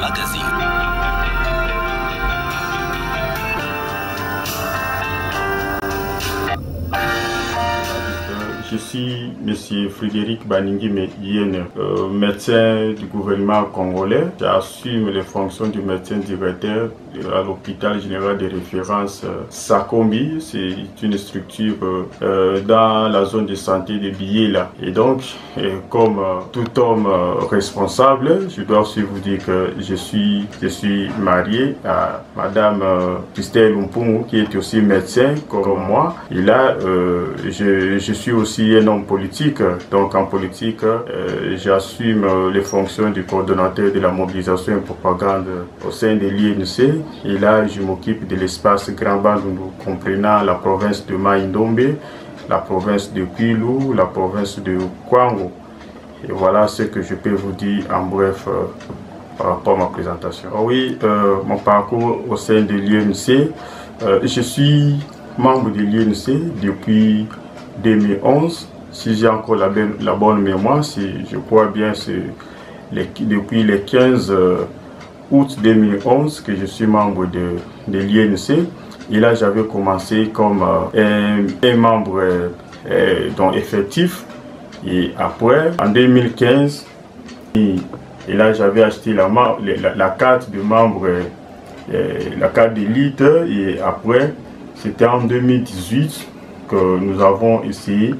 Magazine. Je suis M. Frédéric Baningui Medienne, médecin du gouvernement congolais. J'assume les fonctions du médecin directeur à l'hôpital général de référence Sakombi. C'est une structure dans la zone de santé de Biéla. Et donc, comme tout homme responsable, je dois aussi vous dire que je suis marié à Madame Christelle Lumpungu, qui est aussi médecin comme moi. Et là, je suis aussi un homme politique. Donc en politique, j'assume les fonctions du coordonnateur de la mobilisation et propagande au sein de l'INC. Et là, je m'occupe de l'espace Grand Bandundu, comprenant la province de Mai-Ndombe, la province de Kwilu, la province de Kwango. Et voilà ce que je peux vous dire en bref par rapport à ma présentation. Oui, mon parcours au sein de l'INC, je suis membre de l'INC depuis 2011, si j'ai encore la bonne mémoire, je crois bien c'est depuis le 15 août 2011 que je suis membre de l'INC. Et là, j'avais commencé comme un membre effectif. Et après, en 2015, et là, j'avais acheté la carte de membre, la carte d'élite. Et après, c'était en 2018 que nous avons essayé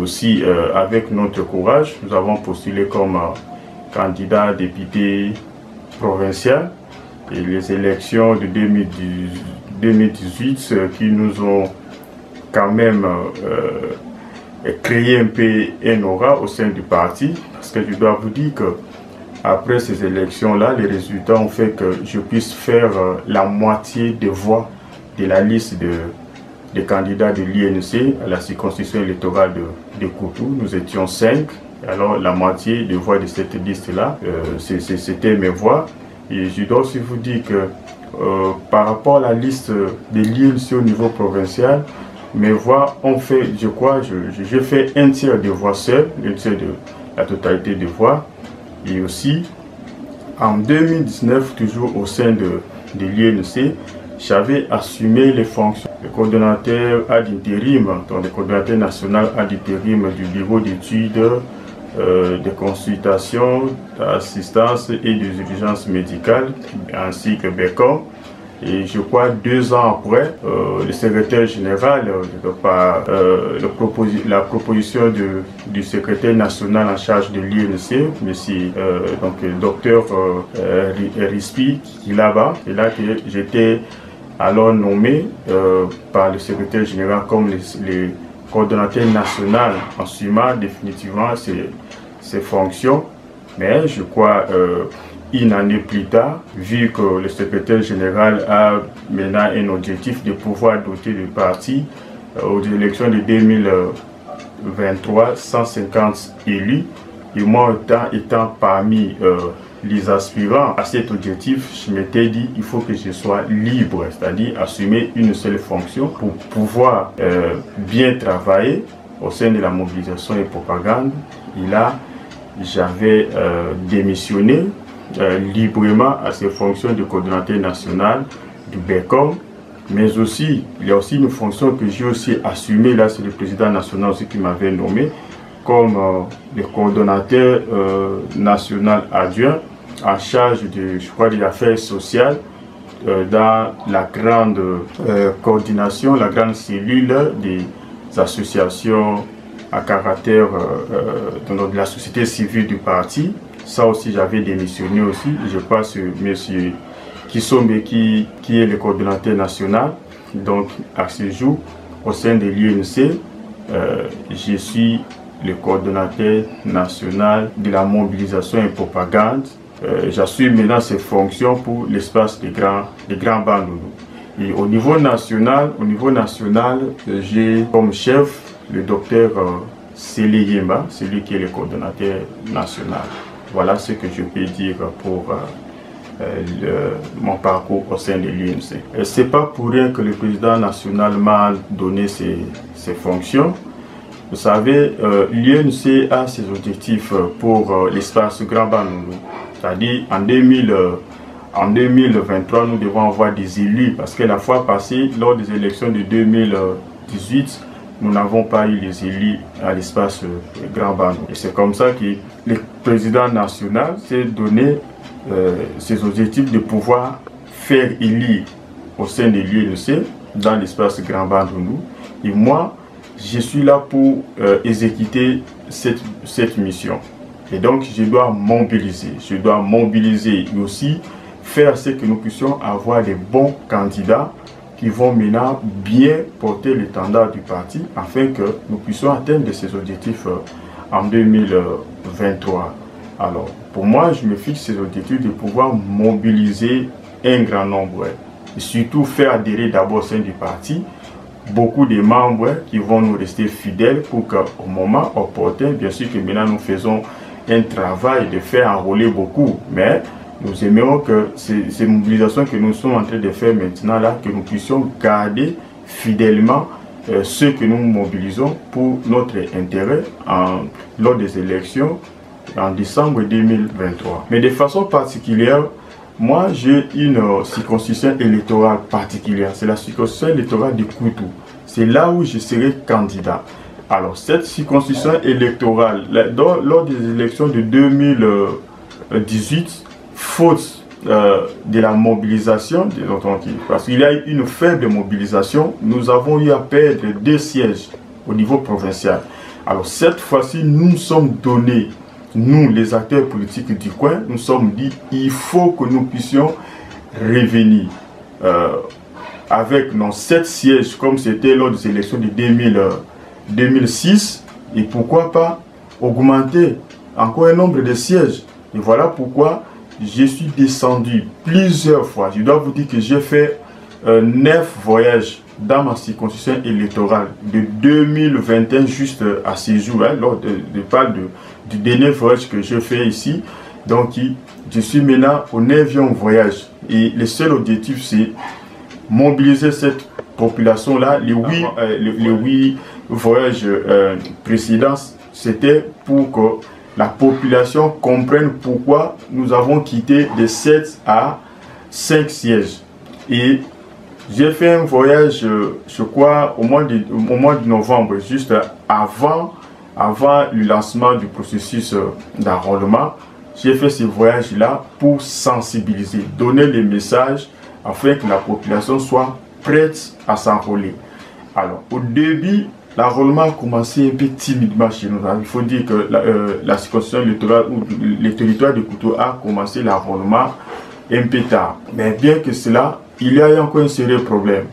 aussi avec notre courage, nous avons postulé comme candidat député provincial et les élections de 2018 qui nous ont quand même créé un peu un aura au sein du parti, parce que je dois vous dire que après ces élections-là, les résultats ont fait que je puisse faire la moitié des voix de la liste des candidats de l'INC à la circonscription électorale de Koutou. Nous étions 5. Alors la moitié des voix de cette liste-là, c'était mes voix. Et je dois aussi vous dire que par rapport à la liste de l'INC au niveau provincial, mes voix ont fait, je crois, j'ai fait un tiers des voix seules, un tiers de la totalité des voix. Et aussi, en 2019, toujours au sein de l'INC, j'avais assumé les fonctions de coordonnateur ad intérim, donc le coordonnateur national ad intérim du bureau d'études, de consultation, d'assistance et des urgences médicales, ainsi que BECOM. Et je crois 2 ans après, le secrétaire général, la proposition du secrétaire national en charge de l'INC, docteur Rispi, qui est là-bas, et là que j'étais alors nommé par le secrétaire général comme le coordonnateur national, en assumant définitivement ses fonctions. Mais je crois une année plus tard, vu que le secrétaire général a maintenant un objectif de pouvoir doter le parti aux élections de 2023, 150 élus, et moi étant parmi les aspirants à cet objectif, je m'étais dit il faut que je sois libre, c'est-à-dire assumer une seule fonction pour pouvoir bien travailler au sein de la mobilisation et propagande. Et là, j'avais démissionné librement à ces fonctions de coordonnateur national du BECOM, mais aussi, il y a aussi une fonction que j'ai aussi assumée, là c'est le président national aussi qui m'avait nommé comme le coordonnateur national adjoint en charge de, je crois, des affaires sociales dans la grande coordination, la grande cellule des associations à caractère de la société civile du parti. Ça aussi, j'avais démissionné aussi. Je crois que M. Kisombe qui est le coordonnateur national. Donc, à ce jour, au sein de l'INC, je suis le coordonnateur national de la mobilisation et propagande. J'assume maintenant ces fonctions pour l'espace des grands Bandundu. Et au niveau national, j'ai comme chef le docteur Sélé Yemba, celui qui est le coordonnateur national. Voilà ce que je peux dire pour mon parcours au sein de l'INC. Ce n'est pas pour rien que le président national m'a donné ces fonctions. Vous savez, l'INC a ses objectifs pour l'espace Grand Bandundu. C'est-à-dire en en 2023, nous devons avoir des élus parce que la fois passée, lors des élections de 2018, nous n'avons pas eu les élus à l'espace Grand Bandundu. Et c'est comme ça que le président national s'est donné ses objectifs de pouvoir faire élire au sein de l'UNC dans l'espace Grand Bandundu. Et moi, je suis là pour exécuter cette mission. Et donc, je dois mobiliser et aussi faire ce que nous puissions avoir des bons candidats qui vont maintenant bien porter l'étendard du parti afin que nous puissions atteindre ces objectifs en 2023. Alors, pour moi, je me fixe ces objectifs de pouvoir mobiliser un grand nombre et surtout faire adhérer d'abord au sein du parti beaucoup de membres qui vont nous rester fidèles pour qu'au moment opportun, bien sûr que maintenant nous faisons un travail de faire enrôler beaucoup, mais nous aimerions que ces mobilisations que nous sommes en train de faire maintenant là, que nous puissions garder fidèlement ceux que nous mobilisons pour notre intérêt lors des élections en décembre 2023. Mais de façon particulière, moi j'ai une circonscription électorale particulière, c'est la circonscription électorale de Koutou. C'est là où je serai candidat. Alors cette circonscription électorale, lors des élections de 2018, faute de la mobilisation, parce qu'il y a eu une faible mobilisation, nous avons eu à perdre 2 sièges au niveau provincial. Alors cette fois-ci, nous nous sommes donnés, nous les acteurs politiques du coin, nous sommes dit il faut que nous puissions revenir avec nos 7 sièges comme c'était lors des élections de 2006 et pourquoi pas augmenter encore un nombre de sièges. Et voilà pourquoi je suis descendu plusieurs fois. Je dois vous dire que j'ai fait 9 voyages dans ma circonscription électorale de 2021 juste à ce jour. Hein, lors de parle du dernier voyage que j'ai fait ici. Donc, je suis maintenant au 9e voyage. Et le seul objectif, c'est mobiliser cette population-là. Les 8 voyages précédents, c'était pour que la population comprenne pourquoi nous avons quitté de 7 à 5 sièges. Et j'ai fait un voyage, je crois, au mois de novembre, juste avant le lancement du processus d'enrôlement. J'ai fait ce voyage-là pour sensibiliser, donner les messages afin que la population soit prête à s'enrôler. Alors, au début, l'enrôlement a commencé un peu timidement chez nous. Il faut dire que la circonscription électorale ou le territoire de Koutou a commencé l'enrôlement un peu tard. Mais bien que cela, il y a eu encore un sérieux problème.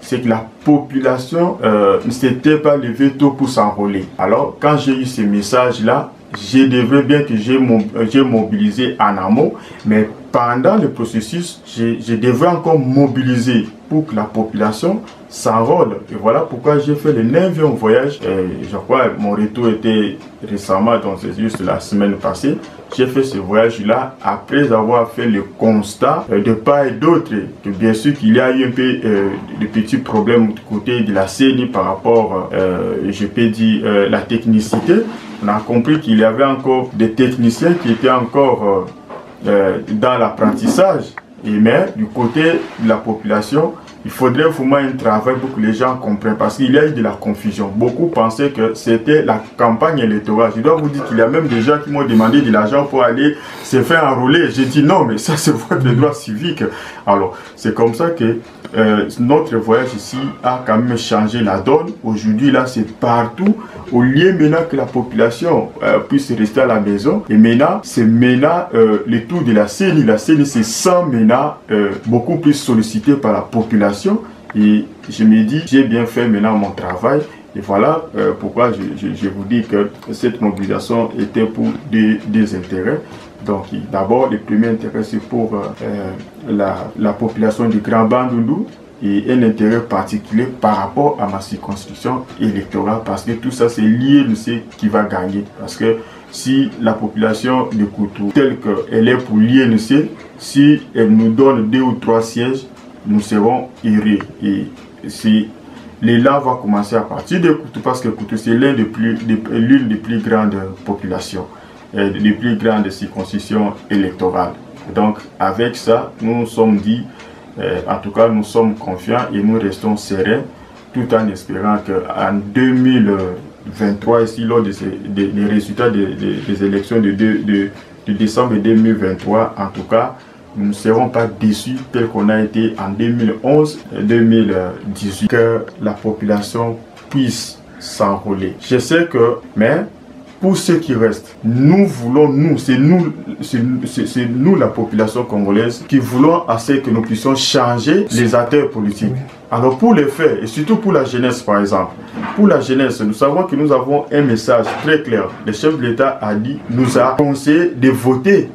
C'est que la population ne s'était pas levée tôt pour s'enrôler. Alors, quand j'ai eu ces messages-là, je devrais bien que j'ai mobilisé en amont, mais pendant le processus, je devrais encore mobiliser pour que la population s'enrôle. Et voilà pourquoi j'ai fait le 9e voyage. Je crois que mon retour était récemment, donc c'est juste la semaine passée. J'ai fait ce voyage-là après avoir fait le constat de part et d'autre que bien sûr qu'il y a eu un peu de petits problèmes du côté de la CENI par rapport, je peux dire, la technicité. On a compris qu'il y avait encore des techniciens qui étaient encore dans l'apprentissage. Mais du côté de la population, il faudrait vraiment un travail pour que les gens comprennent, parce qu'il y a eu de la confusion. Beaucoup pensaient que c'était la campagne électorale. Je dois vous dire qu'il y a même des gens qui m'ont demandé de l'argent pour aller se faire enrôler. J'ai dit non, mais ça c'est votre droit civique. Alors, c'est comme ça que notre voyage ici a quand même changé la donne. Aujourd'hui, là, c'est partout. Au lieu maintenant que la population puisse rester à la maison, et maintenant, c'est maintenant le tour de la CENI. La CENI, c'est sans maintenant beaucoup plus sollicité par la population. Et je me dis, j'ai bien fait maintenant mon travail. Et voilà pourquoi je vous dis que cette mobilisation était pour des intérêts. Donc d'abord, le premier intérêt, c'est pour la population du Grand Bandundu et un intérêt particulier par rapport à ma circonscription électorale, parce que tout ça, c'est l'INC qui va gagner. Parce que si la population de Koutou, telle qu'elle est pour l'INC, si elle nous donne 2 ou 3 sièges, nous serons heureux. Et si l'élan va commencer à partir de Koutou, parce que Koutou, c'est l'une des plus grandes populations, des plus grandes circonscriptions électorales. Donc avec ça, nous nous sommes dit, en tout cas nous sommes confiants et nous restons sereins, tout en espérant qu'en 2023, ici lors des résultats des élections de décembre 2023, en tout cas, nous ne serons pas déçus tel qu'on a été en 2011 et 2018, que la population puisse s'enrôler. Je sais que, mais pour ceux qui restent, nous voulons, c'est nous la population congolaise qui voulons assez que nous puissions changer les acteurs politiques. Alors pour les faits, et surtout pour la jeunesse par exemple, pour la jeunesse, nous savons que nous avons un message très clair. Le chef de l'État nous a conseillé de voter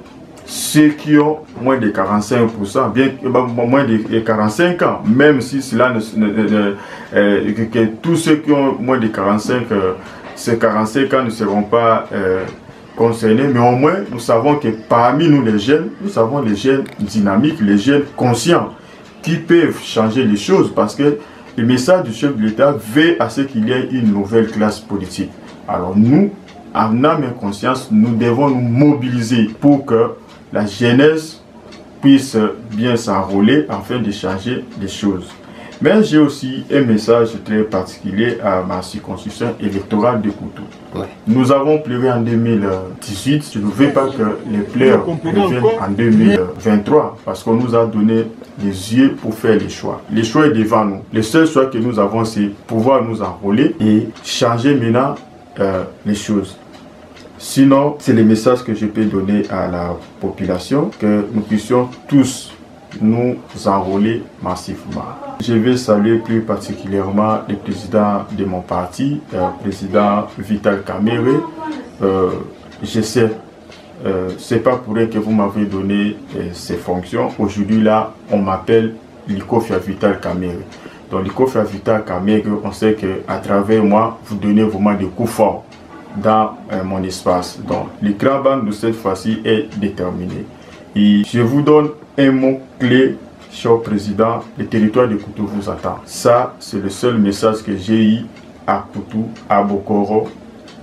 ceux qui ont moins de 45%, bien moins de 45 ans, même si cela que tous ceux qui ont moins de 45 ans ne seront pas concernés, mais au moins nous savons que parmi nous les jeunes, nous avons les jeunes dynamiques, les jeunes conscients qui peuvent changer les choses, parce que le message du chef de l'État veut à ce qu'il y ait une nouvelle classe politique. Alors nous, en âme et conscience, nous devons nous mobiliser pour que la jeunesse puisse bien s'enrôler afin de changer les choses. Mais j'ai aussi un message très particulier à ma circonscription électorale de Koutou. Ouais. Nous avons pleuré en 2018. Je ne veux pas que les pleurs reviennent en 2023 parce qu'on nous a donné les yeux pour faire les choix. Les choix est devant nous. Le seul choix que nous avons, c'est pouvoir nous enrôler et changer maintenant les choses. Sinon, c'est le message que je peux donner à la population, que nous puissions tous nous enrôler massivement. Je vais saluer plus particulièrement le président de mon parti, président Vital Kamerhe. Je sais, c'est pas pour rien que vous m'avez donné ces fonctions. Aujourd'hui là, on m'appelle Likofia Vital Kamerhe. Donc Likofia Vital Kamerhe, on sait qu'à travers moi, vous donnez vraiment des coups forts dans mon espace. Donc le grand band de cette fois-ci est déterminé. Et je vous donne un mot clé, cher président, le territoire de Koutou vous attend. Ça, c'est le seul message que j'ai eu à Koutou, à Bokoro,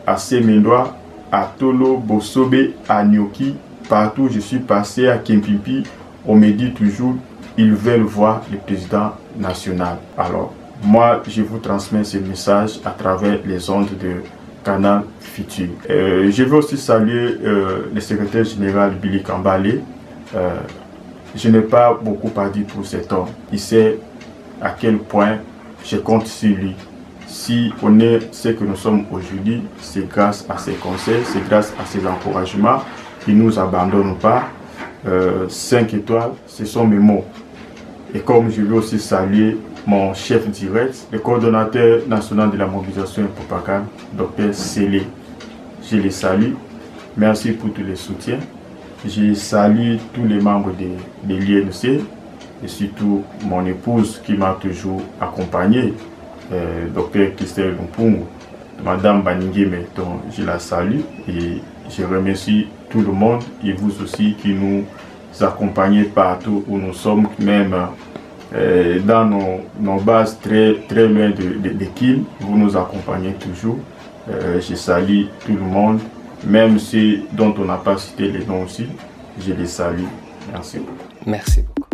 à Semendoa, à Tolo, Bosobe, à Nyoki. Partout où je suis passé, à Kempimpi, on me dit toujours, ils veulent voir le président national. Alors, moi, je vous transmets ce message à travers les ondes de Canal Futur. Je veux aussi saluer le secrétaire général Billy Kambale. Je n'ai pas beaucoup à dire pour cet homme. Il sait à quel point je compte sur lui. Si on est ce que nous sommes aujourd'hui, c'est grâce à ses conseils, c'est grâce à ses encouragements. Il ne nous abandonne pas. 5 étoiles, ce sont mes mots. Et comme je veux aussi saluer mon chef direct, le coordonnateur national de la mobilisation et propagande, Dr Sélé. Je les salue. Merci pour tous les soutiens. Je salue tous les membres de l'INC et surtout mon épouse qui m'a toujours accompagné, Dr Christelle Lumpungu, Madame Baningime, dont je la salue et je remercie tout le monde et vous aussi qui nous accompagnez partout où nous sommes, même dans nos bases très loin de Kil, vous nous accompagnez toujours. Je salue tout le monde. Même ceux dont on n'a pas cité les noms aussi, je les salue. Merci beaucoup. Merci beaucoup.